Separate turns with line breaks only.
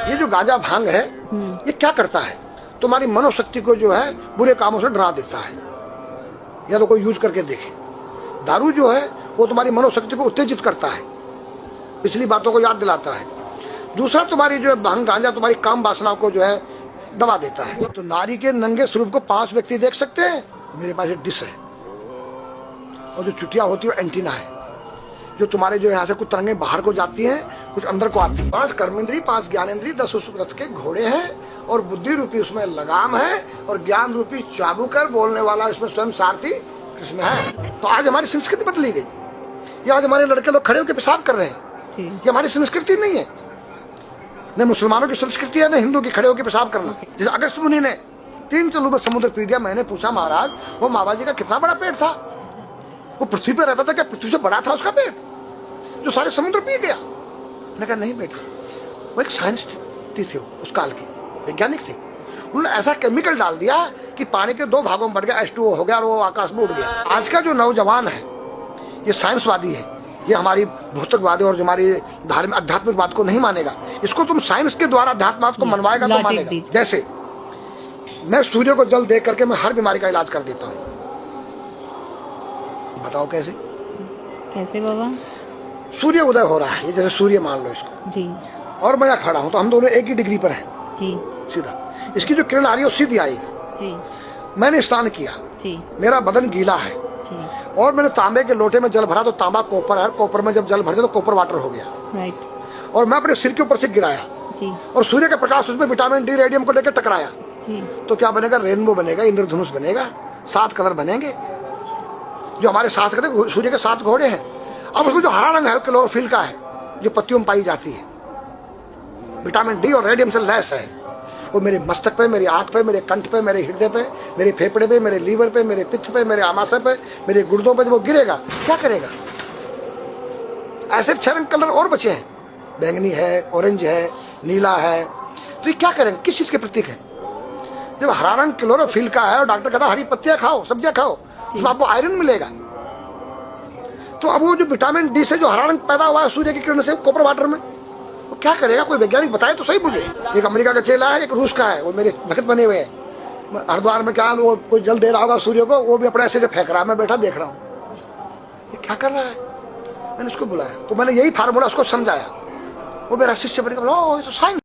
ये जो गांजा भांग है ये क्या करता है, तुम्हारी मनोशक्ति को जो है बुरे कामों से डरा देता है। या तो कोई यूज करके देखे। दारू जो है वो तुम्हारी मनोशक्ति को उत्तेजित करता है, पिछली बातों को याद दिलाता है। दूसरा, तुम्हारी जो भांग गांजा तुम्हारी काम वासनाओं को जो है दबा देता है। तो नारी के नंगे स्वरूप को 5 व्यक्ति देख सकते हैं। मेरे पास एक डिश है और जो चुटिया होती है एंटीना है, जो तुम्हारे जो यहाँ से कुछ तरंगे बाहर को जाती हैं, कुछ अंदर को आती है। 5 कर्मेंद्री, 5 ज्ञानेंद्री, 10 उस रथ के घोड़े हैं और बुद्धि रूपी उसमें लगाम है और ज्ञान रूपी चाबुकर बोलने वाला इसमें स्वयं सारथी कृष्ण है। तो आज हमारी संस्कृति बदली गई। ये आज हमारे लड़के लोग खड़े होकर पेशाब कर रहे हैं। ये हमारी संस्कृति नहीं है। न मुसलमानों की संस्कृति है न हिंदू की खड़े होकर पेशाब करना। जैसे अगस्त मुनि ने 3 चलू समुद्र पी दिया। मैंने पूछा, महाराज वो मामा जी का कितना बड़ा पेट था? वो पृथ्वी पर रहता था, क्या पृथ्वी से बड़ा था उसका पेट जो सारे समुद्र पी गया? मैंने कहा नहीं बेटा, वो एक साइंस थी उस काल की, वैज्ञानिक थी। उन्होंने ऐसा केमिकल डाल दिया कि पानी के 2 भागों में बढ़ गया, H2O हो गया और वो आकाश में उड़ गया। आज का जो नौजवान है ये साइंसवादी है, ये हमारी भौतिकवादी और जो हमारी धार्मिक आध्यात्मिक बात को नहीं मानेगा। इसको तुम साइंस के द्वारा अध्यात्मवाद को मनवाएगा तो मानेगा। जैसे मैं सूर्य को जल दे करके मैं हर बीमारी का इलाज कर देता हूँ। बताओ कैसे?
कैसे बाबा?
सूर्य उदय हो रहा है, ये जैसे सूर्य मान लो इसको
जी,
और मैं खड़ा हूँ तो हम दोनों एक ही डिग्री पर हैं
जी।
सीधा। इसकी जो किरण आ रही है वो सीधी आएगी
जी।
मैंने स्नान किया
जी।
मेरा बदन गीला है
जी।
और मैंने तांबे के लोटे में जल भरा तो तांबा कॉपर है, कॉपर में जब जल भर दिया तो कॉपर वाटर हो गया।
राइट।
और मैं अपने सिर के ऊपर से गिराया
जी।
और सूर्य का प्रकाश उसमें विटामिन डी रेडियम को लेकर टकराया
जी।
तो क्या बनेगा? रेनबो बनेगा, इंद्रधनुष बनेगा, 7 कलर बनेंगे। जो हमारे 7 कहते सूर्य के 7 घोड़े हैं। अब उसमें जो हरा रंग है क्लोरोफिल का है, जो पत्तियों में पाई जाती है, विटामिन डी और रेडियम से लैस है। वो मेरे मस्तक पे, मेरी आंख पे, मेरे कंठ पे, मेरे हृदय पे, मेरे फेफड़े पे, मेरे लीवर पे, मेरे पित्त पे, मेरे आमाशय पे, मेरे गुर्दों पे जब वो गिरेगा क्या करेगा? ऐसे 6 रंग कलर और बचे हैं, बैंगनी है, ऑरेंज है, नीला है। तो ये क्या करेंगे? किस चीज के प्रतीक है? जब हरा रंग क्लोरोफिल का है और डॉक्टर कहता है हरी पत्तियां खाओ, सब्जियां खाओ, तो आपको आयरन मिलेगा। तो अब वो जो विटामिन डी से जो हरा रंग पैदा हुआ है सूर्य की किरण से कॉपर वाटर में, वो क्या करेगा? कोई वैज्ञानिक बताए तो सही मुझे। एक अमेरिका का चेला है, एक रूस का है, वो मेरे भक्त बने हुए हैं। हरिद्वार में क्या वो कोई जल दे रहा होगा सूर्य को, वो भी अपने ऐसे फेंक रहा है, मैं बैठा देख रहा हूँ ये क्या कर रहा है। मैंने उसको बुलाया तो मैंने यही फार्मूला उसको समझाया। वो मेरा शिष्य बन गया, ओ ये तो साइंस